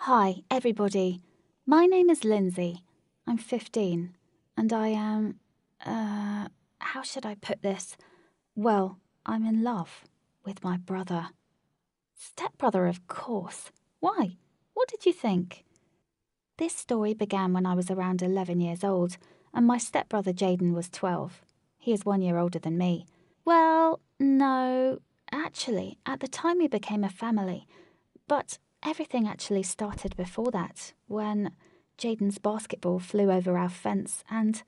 Hi, everybody. My name is Lindsay. I'm 15, and I am, how should I put this? Well, I'm in love with my brother. Stepbrother, of course. Why? What did you think? This story began when I was around 11 years old, and my stepbrother Jaden was 12. He is 1 year older than me. Well, no, actually, at the time we became a family, but everything actually started before that, when Jaden's basketball flew over our fence and,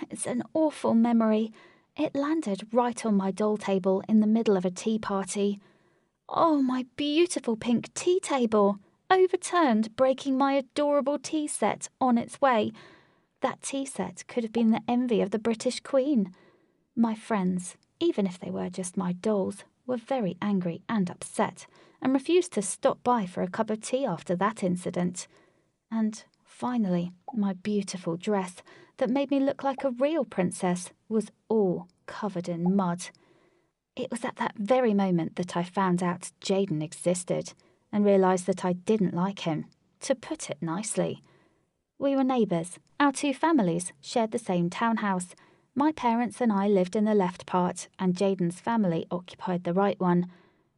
it's an awful memory. It landed right on my doll table in the middle of a tea party. Oh, my beautiful pink tea table! Overturned, breaking my adorable tea set on its way. That tea set could have been the envy of the British Queen. My friends, even if they were just my dolls, were very angry and upset, and refused to stop by for a cup of tea after that incident. And finally, my beautiful dress that made me look like a real princess was all covered in mud. It was at that very moment that I found out Jaden existed and realised that I didn't like him, to put it nicely. We were neighbours. Our two families shared the same townhouse. My parents and I lived in the left part, and Jaden's family occupied the right one.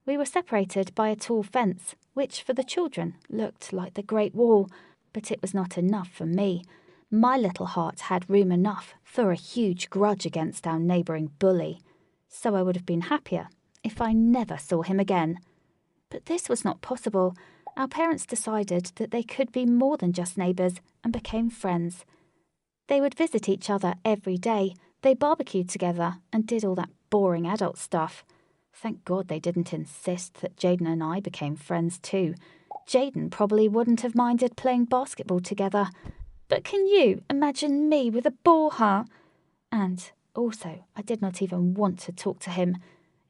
We were separated by a tall fence, which for the children looked like the Great Wall, but it was not enough for me. My little heart had room enough for a huge grudge against our neighbouring bully, so I would have been happier if I never saw him again. But this was not possible. Our parents decided that they could be more than just neighbours and became friends. They would visit each other every day. They barbecued together and did all that boring adult stuff. Thank God they didn't insist that Jaden and I became friends too. Jaden probably wouldn't have minded playing basketball together. But can you imagine me with a ball, huh? And also, I did not even want to talk to him.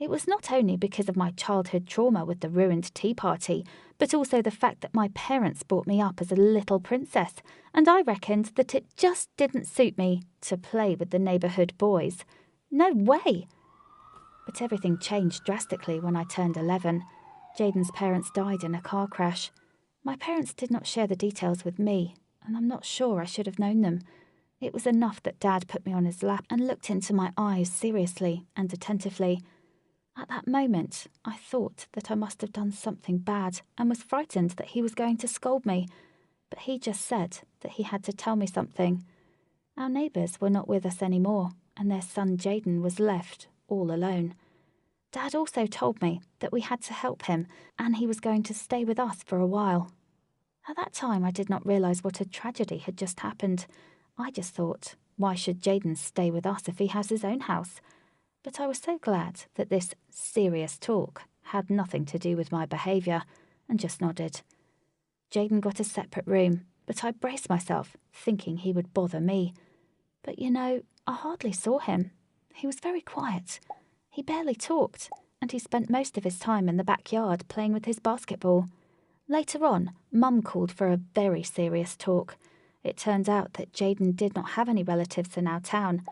It was not only because of my childhood trauma with the ruined tea party, but also the fact that my parents brought me up as a little princess, and I reckoned that it just didn't suit me to play with the neighbourhood boys. No way! But everything changed drastically when I turned 11. Jaden's parents died in a car crash. My parents did not share the details with me, and I'm not sure I should have known them. It was enough that Dad put me on his lap and looked into my eyes seriously and attentively. At that moment, I thought that I must have done something bad and was frightened that he was going to scold me. But he just said that he had to tell me something. Our neighbours were not with us anymore, and their son Jaden was left all alone. Dad also told me that we had to help him, and he was going to stay with us for a while. At that time, I did not realise what a tragedy had just happened. I just thought, why should Jaden stay with us if he has his own house? But I was so glad that this serious talk had nothing to do with my behaviour, and just nodded. Jaden got a separate room, but I braced myself, thinking he would bother me. But I hardly saw him. He was very quiet. He barely talked, and he spent most of his time in the backyard playing with his basketball. Later on, Mum called for a very serious talk. It turned out that Jaden did not have any relatives in our town.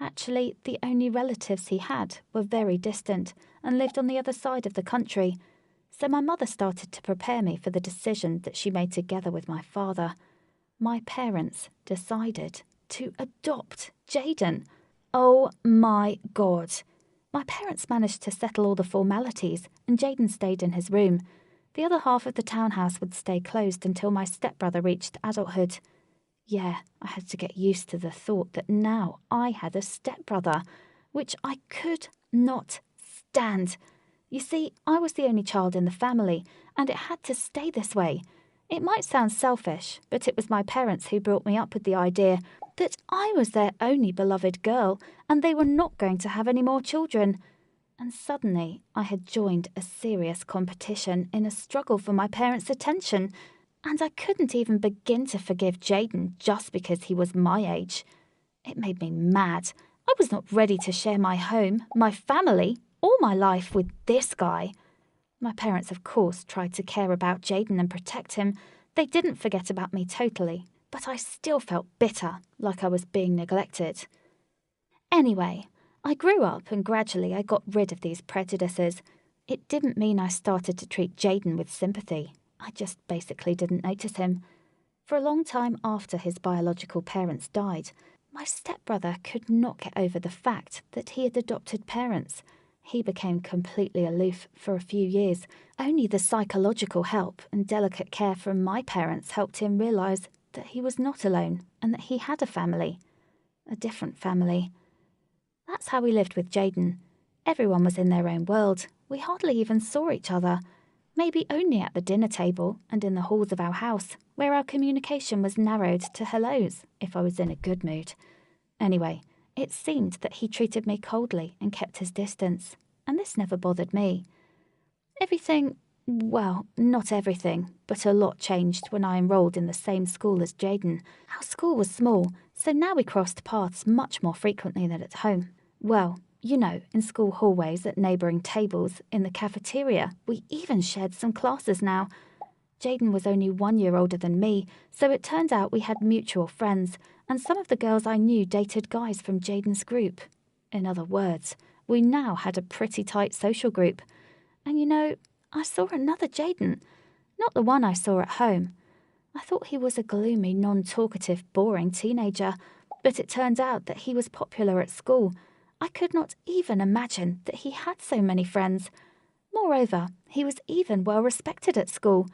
Actually, the only relatives he had were very distant and lived on the other side of the country. So my mother started to prepare me for the decision that she made together with my father. My parents decided to adopt Jaden. Oh my God! My parents managed to settle all the formalities, and Jaden stayed in his room. The other half of the townhouse would stay closed until my stepbrother reached adulthood. Yeah, I had to get used to the thought that now I had a stepbrother, which I could not stand. You see, I was the only child in the family, and it had to stay this way. It might sound selfish, but it was my parents who brought me up with the idea that I was their only beloved girl, and they were not going to have any more children. And suddenly, I had joined a serious competition in a struggle for my parents' attention, and I couldn't even begin to forgive Jaden just because he was my age. It made me mad. I was not ready to share my home, my family, or my life with this guy. My parents, of course, tried to care about Jaden and protect him. They didn't forget about me totally, but I still felt bitter, like I was being neglected. Anyway, I grew up and gradually I got rid of these prejudices. It didn't mean I started to treat Jaden with sympathy. I just basically didn't notice him. For a long time after his biological parents died, my stepbrother could not get over the fact that he had adopted parents. He became completely aloof for a few years. Only the psychological help and delicate care from my parents helped him realise that he was not alone and that he had a family. A different family. That's how we lived with Jaden. Everyone was in their own world. We hardly even saw each other. Maybe only at the dinner table and in the halls of our house, where our communication was narrowed to hellos if I was in a good mood. Anyway, it seemed that he treated me coldly and kept his distance, and this never bothered me. Everything, well, not everything, but a lot changed when I enrolled in the same school as Jaden. Our school was small, so now we crossed paths much more frequently than at home. Well, you know, in school hallways, at neighbouring tables, in the cafeteria. We even shared some classes now. Jaden was only 1 year older than me, so it turned out we had mutual friends, and some of the girls I knew dated guys from Jaden's group. In other words, we now had a pretty tight social group. And you know, I saw another Jaden, not the one I saw at home. I thought he was a gloomy, non-talkative, boring teenager, but it turned out that he was popular at school. I could not even imagine that he had so many friends. Moreover, he was even well respected at school.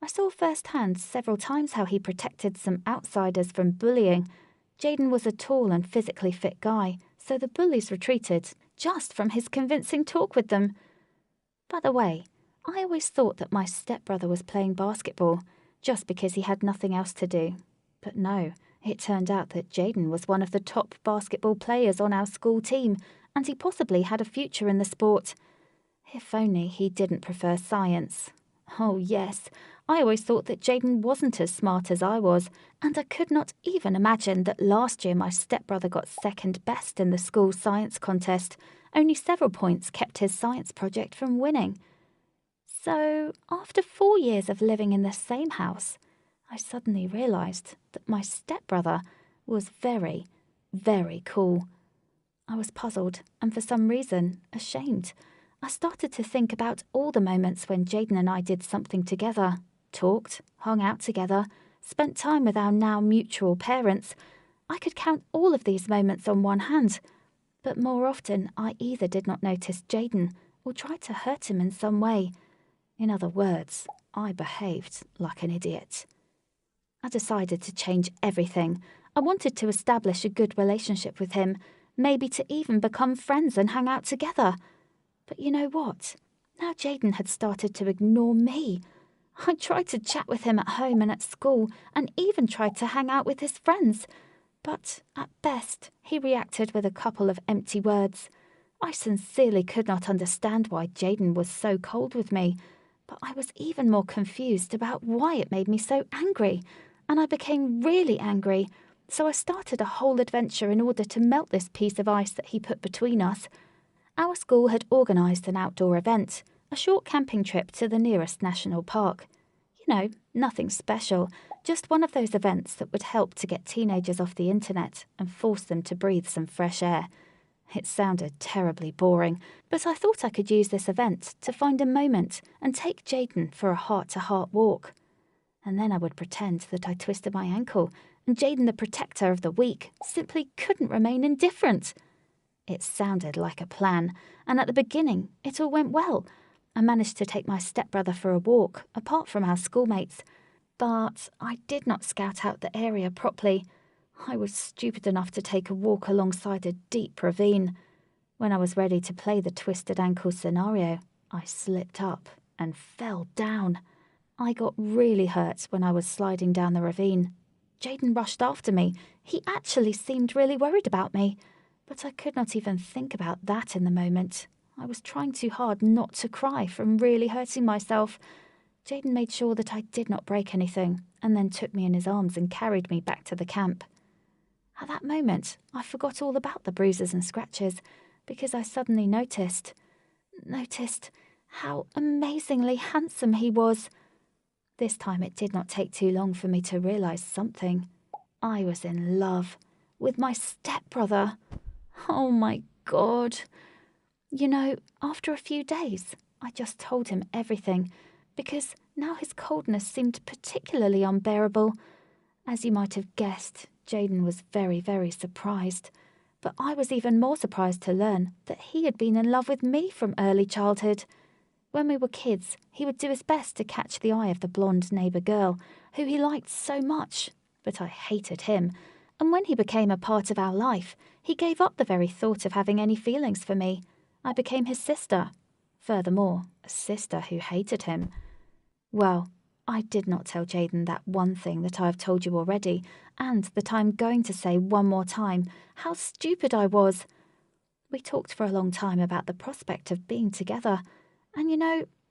I saw firsthand several times how he protected some outsiders from bullying. Jaden was a tall and physically fit guy, so the bullies retreated just from his convincing talk with them. By the way, I always thought that my stepbrother was playing basketball, just because he had nothing else to do. But no. It turned out that Jaden was one of the top basketball players on our school team, and he possibly had a future in the sport. If only he didn't prefer science. Oh yes, I always thought that Jaden wasn't as smart as I was, and I could not even imagine that last year my stepbrother got second best in the school science contest. Only several points kept his science project from winning. So, after 4 years of living in the same house, I suddenly realised that my stepbrother was very, very cool. I was puzzled and for some reason ashamed. I started to think about all the moments when Jaden and I did something together, talked, hung out together, spent time with our now mutual parents. I could count all of these moments on one hand, but more often I either did not notice Jaden or tried to hurt him in some way. In other words, I behaved like an idiot. I decided to change everything. I wanted to establish a good relationship with him, maybe to even become friends and hang out together. But you know what? Now Jaden had started to ignore me. I tried to chat with him at home and at school, and even tried to hang out with his friends. But at best, he reacted with a couple of empty words. I sincerely could not understand why Jaden was so cold with me, but I was even more confused about why it made me so angry. And I became really angry, so I started a whole adventure in order to melt this piece of ice that he put between us. Our school had organised an outdoor event, a short camping trip to the nearest national park. You know, nothing special, just one of those events that would help to get teenagers off the internet and force them to breathe some fresh air. It sounded terribly boring, but I thought I could use this event to find a moment and take Jaden for a heart-to-heart walk. And then I would pretend that I twisted my ankle, and Jaden, the protector of the weak, simply couldn't remain indifferent. It sounded like a plan, and at the beginning it all went well. I managed to take my stepbrother for a walk, apart from our schoolmates. But I did not scout out the area properly. I was stupid enough to take a walk alongside a deep ravine. When I was ready to play the twisted ankle scenario, I slipped up and fell down. I got really hurt when I was sliding down the ravine. Jaden rushed after me. He actually seemed really worried about me. But I could not even think about that in the moment. I was trying too hard not to cry from really hurting myself. Jaden made sure that I did not break anything, and then took me in his arms and carried me back to the camp. At that moment, I forgot all about the bruises and scratches, because I suddenly noticed how amazingly handsome he was. This time it did not take too long for me to realise something. I was in love with my stepbrother. Oh my God. You know, after a few days, I just told him everything, because Now his coldness seemed particularly unbearable. As you might have guessed, Jaden was very, very surprised. But I was even more surprised to learn that he had been in love with me from early childhood. When we were kids, he would do his best to catch the eye of the blonde neighbour girl, who he liked so much, but I hated him. And when he became a part of our life, he gave up the very thought of having any feelings for me. I became his sister. Furthermore, a sister who hated him. Well, I did not tell Jaden that one thing that I have told you already, and that I'm going to say one more time. How stupid I was! We talked for a long time about the prospect of being together, and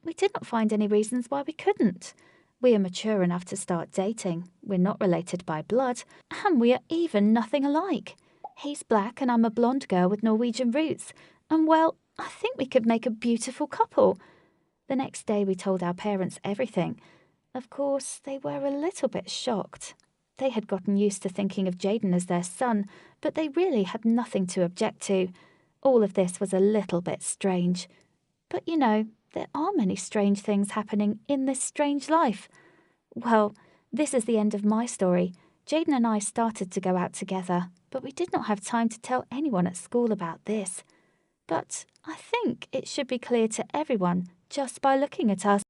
we did not find any reasons why we couldn't. We are mature enough to start dating, we're not related by blood, and we are even nothing alike. He's black and I'm a blonde girl with Norwegian roots, and well, I think we could make a beautiful couple. The next day we told our parents everything. Of course, they were a little bit shocked. They had gotten used to thinking of Jaden as their son, but they really had nothing to object to. All of this was a little bit strange. But there are many strange things happening in this strange life. Well, this is the end of my story. Jaden and I started to go out together, but we did not have time to tell anyone at school about this. But I think it should be clear to everyone just by looking at us.